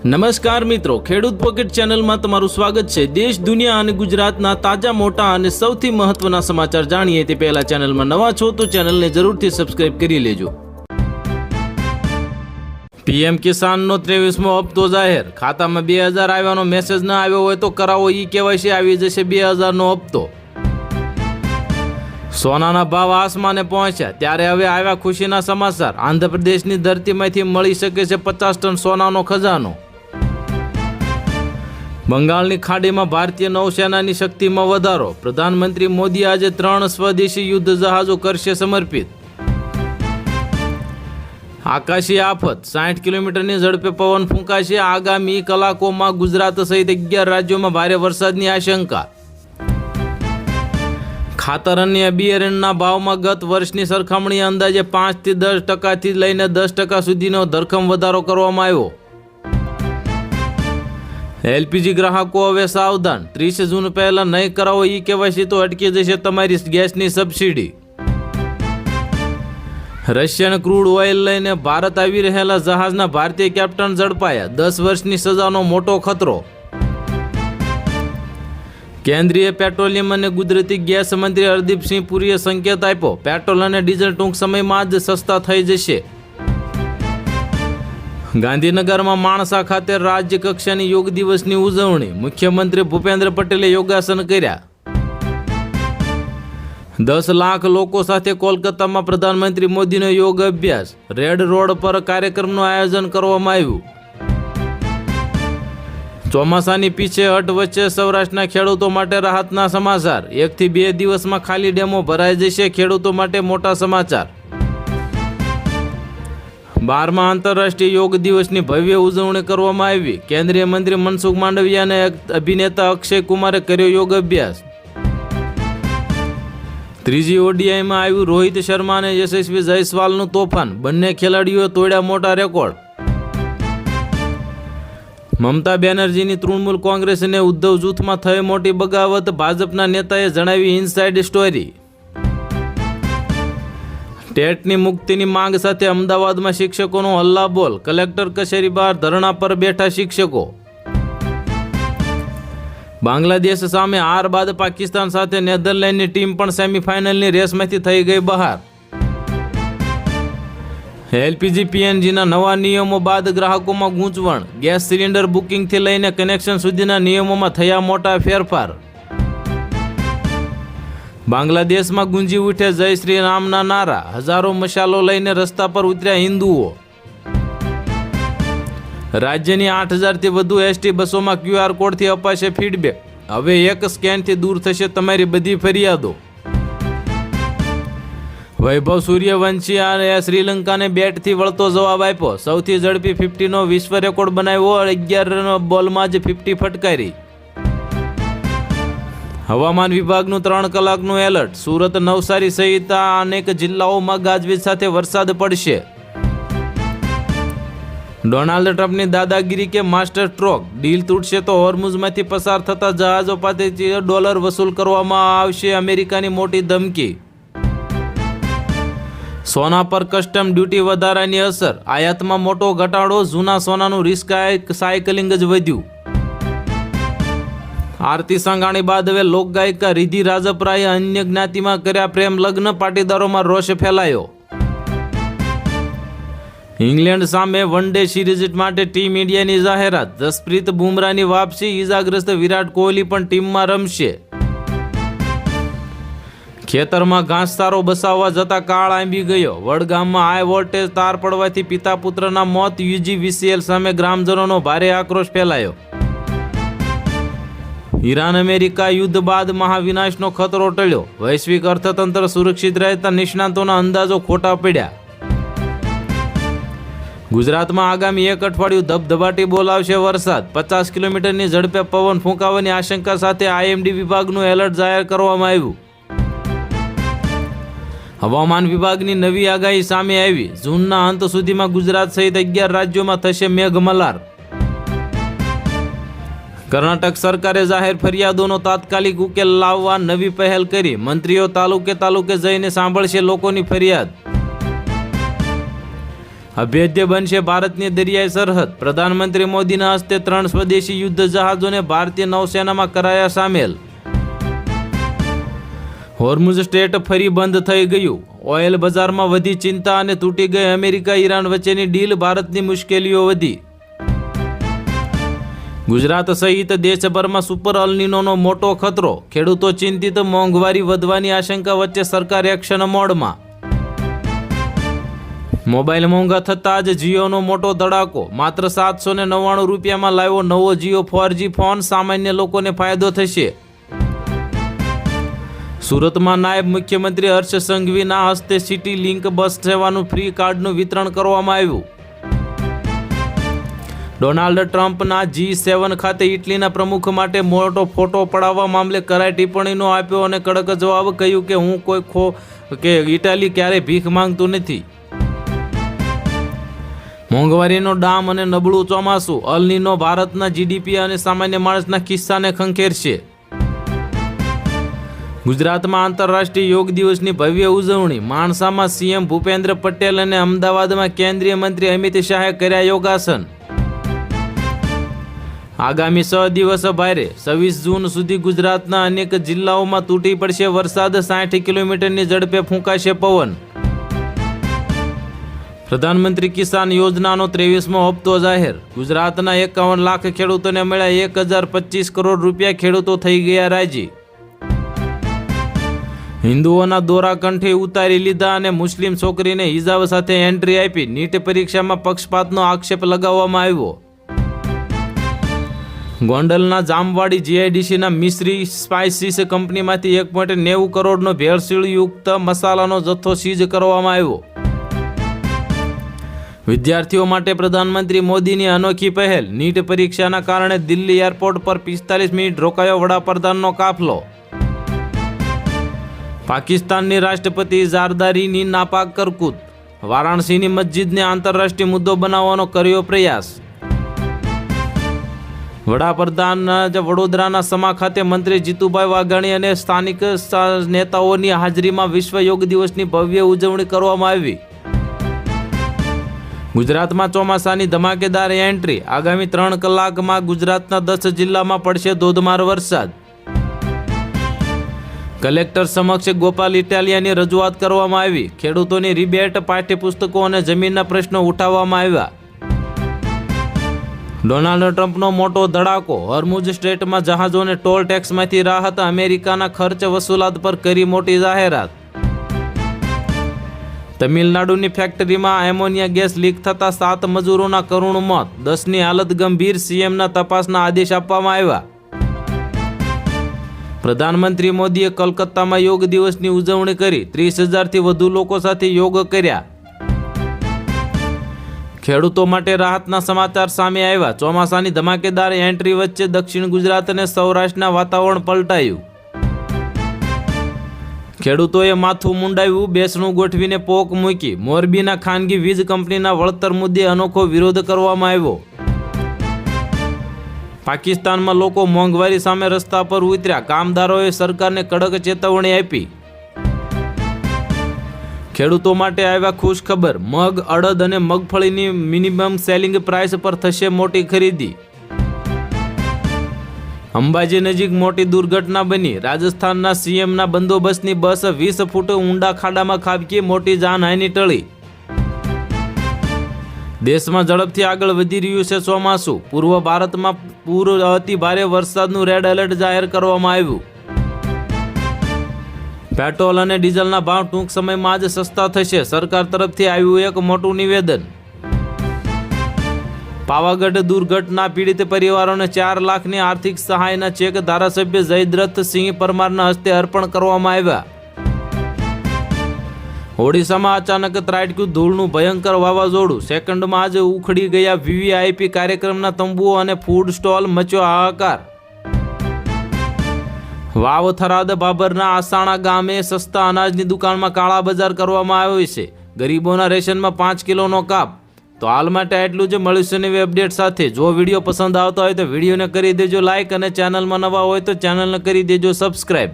નમસ્કાર મિત્રો, ખેડૂત પોકેટ ચેનલમાં તમારું સ્વાગત છે। દેશ, દુનિયા અને ગુજરાતના તાજા મોટા અને સૌથી મહત્વના સમાચાર જાણીએ તે પહેલા ચેનલમાં નવા છો તો ચેનલને જરૂરથી સબસ્ક્રાઇબ કરી લેજો। પીએમ કિસાનનો 23મો હપ્તો જાહેર। ખાતામાં 2000 આવ્યાનો મેસેજ ન આવ્યો હોય તો કરાવો ઈ-કેવાયસી, આવી જશે 2000નો હપ્તો। સોનાના ભાવ આસમાને પહોંચ્યા ત્યારે હવે આવ્યા ખુશીના સમાચાર। આંધ્રપ્રદેશની ધરતીમાંથી મળી શકે છે 50 ટન સોનાનો ખજાનો। બંગાળની ખાડીમાં ભારતીય નૌસેનાની શક્તિમાં વધારો। પ્રધાનમંત્રી મોદી આજે 3 સ્વદેશી યુદ્ધ જહાજો કરશે સમર્પિત। આકાશી આફત, 60 કિલોમીટરની ઝડપે પવન ફૂંકાશે। આગામી કલાકોમાં ગુજરાત સહિત 11 રાજ્યોમાં ભારે વરસાદની આશંકા। ખાતર અને બિયારણના ભાવમાં ગત વર્ષની સરખામણીએ અંદાજે 5 થી 10% લઈને 10% સુધીનો ધરખમ વધારો કરવામાં આવ્યો। એલપીજી ગ્રાહકો હવે સાવધાન, 30 જૂન પહેલા નહીં કરાવો ઈ-કેવાયસી તો અટકી જશે તમારી ગેસની સબસિડી। રશિયન ક્રૂડ ઓઇલ લઈને ભારત આવી રહેલા જહાજના ભારતીય કેપ્ટન ઝડપાયા। 10 વર્ષની સજાનો મોટો ખતરો। કેન્દ્રીય પેટ્રોલિયમ અને કુદરતી ગેસ મંત્રી હરદીપસિંહ પુરીએ સંકેત આપ્યો, પેટ્રોલ અને ડીઝલ ટૂંક સમયમાં જ સસ્તા થઈ જશે। ગાંધીનગરમાં માણસા ખાતે રાજ્ય કક્ષાની યોગ દિવસની ઉજવણી। મુખ્યમંત્રી ભૂપેન્દ્ર પટેલે યોગાસન કર્યા। 10 લાખ લોકો સાથે કોલકાતામાં પ્રધાનમંત્રી મોદીનો યોગ અભ્યાસ। રેડ રોડ પર કાર્યક્રમનું આયોજન કરવામાં આવ્યું। ચોમાસાની પીછેહટ વચ્ચે સૌરાષ્ટ્રના ખેડૂતો માટે રાહતના સમાચાર। 1 થી 2 દિવસમાં ખાલી ડેમો ભરાઈ જશે, ખેડૂતો માટે મોટા સમાચાર। 12મા આંતરરાષ્ટ્રીય યોગ દિવસની ભવ્ય ઉજવણી કરવામાં આવી। કેન્દ્રીય મંત્રી મનસુખ માંડવિયા અને અભિનેતા અક્ષય કુમારે કર્યો યોગ અભ્યાસ। ત્રીજી ઓડીઆઈમાં આવ્યું રોહિત શર્મા અને યશસ્વી જયસ્વાલનું તોફાન। બંને ખેલાડીઓએ તોડ્યા મોટા રેકોર્ડ। મમતા બેનર્જીની તૃણમૂલ કોંગ્રેસ અને ઉદ્ધવ જૂથમાં થઈ મોટી બગાવત। ભાજપના નેતાએ જણાવી ઇનસાઇડ સ્ટોરી। ટેટની મુક્તિની માંગ સાથે અમદાવાદમાં શિક્ષકોનો હલ્લાબોલ। કલેક્ટર કચેરી બહાર ધરણા પર બેઠા શિક્ષકો। બાંગ્લાદેશ સામે હાર બાદ પાકિસ્તાન સાથે નેધરલેન્ડની ટીમ પણ સેમીફાઇનલની રેસમાંથી થઈ ગઈ બહાર। એલપીજી પીએનજીના નવા નિયમો બાદ ગ્રાહકોમાં ગૂંચવણ। ગેસ સિલિન્ડર બુકિંગથી લઈને કનેક્શન સુધીના નિયમોમાં થયા મોટા ફેરફાર। બાંગ્લાદેશમાં ગુંજી ઉઠે જય શ્રી રામના નારા। હજારો મશાલો લઈને રસ્તા પર ઉતર્યા હિન્દુઓ। રાજ્યની 8000થી વધુ એસટી બસોમાં QR કોડથી અપાશે ફીડબેક। હવે એક સ્કેનથી દૂર થશે તમારી બધી ફરિયાદો। વૈભવ સૂર્યવંશી અને શ્રીલંકાને બેટથી વળતો જવાબ આપ્યો। સૌથી ઝડપી 50નો વિશ્વ રેકોર્ડ બનાવ્યો। 11 બોલમાં જ 50 ફટકારી। હવામાન વિભાગનું 3 કલાકનું એલર્ટ। સુરત, નવસારી સહિત અનેક જિલ્લાઓમાં ગાજવીજ સાથે વરસાદ પડશે। ડોનાલ્ડ ટ્રમ્પની દાદાગીરી કે માસ્ટર સ્ટ્રોક, ડીલ તૂટશે તો હોર્મુઝમાંથી પસાર થતા જહાજો પાસેથી $1 વસૂલ કરવામાં આવશે। અમેરિકાની મોટી ધમકી। સોના પર કસ્ટમ ડ્યુટી વધારાની અસર। આયાતમાં મોટો ઘટાડો। જૂના સોનાનું રિસાયકલિંગ જ વધ્યું। આરતી સંઘાણી બાદ હવે લોકગાયિકા રિધિ રાજપરાએ અન્ય જ્ઞાતિમાં કર્યા પ્રેમ લગ્ન। પાટીદારોમાં રોષ ફેલાયો। ઇંગ્લેન્ડ સામે વન ડે સિરીઝ માટે ટીમ ઇન્ડિયાની જાહેરાત। જસપ્રીત બુમરાહની વાપસી। ઇજાગ્રસ્ત વિરાટ કોહલી પણ ટીમમાં રમશે। ખેતરમાં ઘાસચારો બસાવવા જતા કાળ આંબી ગયો। વડગામમાં હાઈ વોલ્ટેજ તાર પડવાથી પિતા પુત્રના મોત। યુજીવીસીએલ સામે ગ્રામજનોનો ભારે આક્રોશ ફેલાયો। ઈરાન અમેરિકા યુદ્ધ બાદ મહાવિનાશનો ખતરો ટળ્યો। વૈશ્વિક અર્થતંત્ર સુરક્ષિત રહેતા નિષ્ણાતોના અંદાજો ખોટા પડ્યા। ગુજરાતમાં આગામી 1 અઠવાડિયું ધબધબાટી બોલાવશે વરસાદ। 50 કિલોમીટરની ઝડપે પવન ફૂંકાવાની આશંકા સાથે આઈએમડી વિભાગનું એલર્ટ જાહેર કરવામાં આવ્યું। હવામાન વિભાગની નવી આગાહી સામે આવી। જૂનના અંત સુધીમાં ગુજરાત સહિત 11 રાજ્યોમાં થશે મેઘમલ્હાર। કર્ણાટક સરકારે જાહેર ફરિયાદોનો તાત્કાલિક ઉકેલ લાવવા નવી પહેલ કરી। મંત્રીઓ તાલુકે જઈને સાંભળશે લોકોની ફરિયાદ। અભેદ્ય બનશે ભારતની દરિયાઈ સરહદ. પ્રધાનમંત્રી મોદીના હસ્તે 3 સ્વદેશી યુદ્ધ જહાજોને ભારતીય નૌસેનામાં કરાયા સામેલ. હોર્મુઝ સ્ટ્રેટ ફરી બંધ થઈ ગયું. ઓઇલ બજારમાં વધી ચિંતા અને તૂટી ગઈ અમેરિકા ઈરાન વચ્ચેની ડીલ. ભારતની મુશ્કેલીઓ વધી. ગુજરાત સહિત દેશભરમાં સુપર અલ્નિનોનો મોટો ખતરો. ખેડૂતો ચિંતિત. મોંઘવારી વધવાની આશંકા વચ્ચે સરકાર એક્શન મોડમાં. મોબાઈલ મોંઘા થતાં જ જીઓનો મોટો ધડાકો. માત્ર 799 રૂપિયામાં લાવ્યો નવો જીઓ 4G ફોન. સામાન્ય લોકોને ફાયદો થશે. સુરતમાં નાયબ મુખ્યમંત્રી હર્ષ સંઘવીના હસ્તે સિટી લિંક બસ સેવાનું ફ્રી કાર્ડનું વિતરણ કરવામાં આવ્યું. ડોનાલ્ડ ટ્રમ્પના G7 ખાતે ઇટલીના પ્રમુખ માટે મોટો ફોટો પડાવવા મામલે કરાઈ ટિપ્પણીનો આપ્યો અને કડક જવાબ. કહ્યું કે હું ઇટાલી ક્યારેય ભીખ માંગતું નથી. મોંઘવારીનો ડામ અને નબળું ચોમાસું. અલનીનો ભારતના જીડીપી અને સામાન્ય માણસના કિસ્સાને ખંખેરશે. ગુજરાતમાં આંતરરાષ્ટ્રીય યોગ દિવસની ભવ્ય ઉજવણી. માણસામાં સીએમ ભૂપેન્દ્ર પટેલ અને અમદાવાદમાં કેન્દ્રીય મંત્રી અમિત શાહે કર્યા યોગાસન. આગામી 6 દિવસ ભારે. 26 જૂન સુધી ગુજરાતના અનેક જિલ્લાઓમાં તૂટી પડશે વરસાદ. 60 કિલોમીટરની ઝડપે ફૂંકાશે પવન. પ્રધાનમંત્રી કિસાન યોજનાનો 23મો હપ્તો જાહેર. ગુજરાતના 51 લાખ ખેડૂતોને મળ્યા 1025 કરોડ રૂપિયા. ખેડૂતો થઈ ગયા રાજી. હિન્દુઓના દોરા કંઠે ઉતારી લીધા અને મુસ્લિમ છોકરીને હિજાબ સાથે એન્ટ્રી આપી. નીટ પરીક્ષામાં પક્ષપાતનો આક્ષેપ લગાવવામાં આવ્યો. ગોંડલના જામવાડી જીઆઈડીસીના મિશ્રી સ્પાઇસીસ કંપનીમાંથી 1.90 કરોડનો ભેળસેળયુક્ત મસાલાનો જથ્થો સીઝ કરવામાં આવ્યો. વિદ્યાર્થીઓ માટે પ્રધાનમંત્રી મોદીની અનોખી પહેલ. નીટ પરીક્ષાના કારણે દિલ્હી એરપોર્ટ પર 45 મિનિટ રોકાયો વડાપ્રધાનનો કાફલો. પાકિસ્તાનની રાષ્ટ્રપતિ ઝારદારીની નાપાક કરકૂત. વારાણસીની મસ્જિદને આંતરરાષ્ટ્રીય મુદ્દો બનાવવાનો કર્યો પ્રયાસ. વડાપ્રધાન વડોદરાના સમા ખાતે મંત્રી જીતુભાઈ વાઘાણી અને સ્થાનિક નેતાઓની હાજરીમાં વિશ્વ યોગ દિવસની ભવ્ય ઉજવણી કરવામાં આવી. ગુજરાતમાં ચોમાસાની ધમાકેદાર એન્ટ્રી. આગામી 3 કલાકમાં ગુજરાતના 10 જિલ્લામાં પડશે ધોધમાર વરસાદ. કલેક્ટર સમક્ષ ગોપાલ ઇટાલિયાની રજૂઆત કરવામાં આવી. ખેડૂતોની રિબેટ, પાઠ્યપુસ્તકો અને જમીનના પ્રશ્નો ઉઠાવવામાં આવ્યા. ડોનાલ્ડ ટ્રમ્પનો મોટો ધડાકો. હોર્મુઝ સ્ટ્રેટમાં જહાજોને ટોલ ટેક્સમાંથી રાહત. અમેરિકાના ખર્ચ વસૂલાત પર કરી મોટી જાહેરાત. તમિલનાડુની ફેક્ટરીમાં એમોનિયા ગેસ લીક થતાં 7 મજૂરોના કરુણ મોત. 10ની હાલત ગંભીર. સીએમના તપાસના આદેશ આપવામાં આવ્યા. પ્રધાનમંત્રી મોદીએ કોલકાતામાં યોગ દિવસની ઉજવણી કરી. 30,000થી વધુ લોકો સાથે યોગ કર્યા. ખેડૂતો માટે રાહતના સમાચાર સામે આવ્યા. ચોમાસાની ધમાકેદાર એન્ટ્રી વચ્ચે દક્ષિણ ગુજરાત અને સૌરાષ્ટ્રના વાતાવરણ પલટાયું. ખેડૂતોએ માથું મુંડાવ્યું. બેસણું ગોઠવીને પોક મૂકી. મોરબીના ખાનગી વીજ કંપનીના વળતર મુદ્દે અનોખો વિરોધ કરવામાં આવ્યો. પાકિસ્તાનમાં લોકો મોંઘવારી સામે રસ્તા પર ઉતર્યા. કામદારોએ સરકારને કડક ચેતવણી આપી. ખેડૂતો માટે આવ્યા ખુશ ખબર. મગ, અડદ અને મગફળીની મિનિમમ સેલિંગ પ્રાઇસ પર થશે મોટી ખરીદી. અંબાજી નજીક મોટી દુર્ઘટના બની. રાજસ્થાનના સીએમના બંદોબસ્તની બસ 20 ફૂટ ઊંડા ખાડામાં ખાબકી. મોટી જાનહાનિ ટળી. દેશમાં ઝડપથી આગળ વધી રહ્યું છે ચોમાસું. પૂર્વ ભારતમાં પૂર અતિ ભારે વરસાદનું રેડ એલર્ટ જાહેર કરવામાં આવ્યું. પેટ્રોલ અને ડીઝલના ભાવ ટૂંક સમયમાં જ સસ્તા થશે. સરકાર તરફથી આવ્યું એક મોટું નિવેદન. પાવાગઢ દુર્ઘટના પીડિત પરિવારોને 4 લાખની આર્થિક સહાયના ચેક ધારાસભ્ય જયદ્રથસિંહ પરમારના હસ્તે અર્પણ કરવામાં આવ્યા. ઓડિશામાં અચાનક ત્રાટક્યું ધૂળનું ભયંકર વાવાઝોડું. સેકન્ડમાં જ ઉખડી ગયા વીવીઆઈપી કાર્યક્રમના તંબુઓ અને ફૂડ સ્ટોલ. મચ્યો હાહાકાર. વાવ થરાદ બાબરના આસાણા ગામે સસ્તા અનાજની દુકાનમાં કાળા બજાર કરવામાં આવ્યો છે. ગરીબોના રેશનમાં 5 કિલોનો કાપ. તો હાલ માટે આટલું જ. મળીશું નવી અપડેટ સાથે. જો વિડીયો પસંદ આવતો હોય તો વિડીયોને કરી દેજો લાઇક અને ચેનલમાં નવા હોય તો ચેનલને કરી દેજો સબસ્ક્રાઈબ.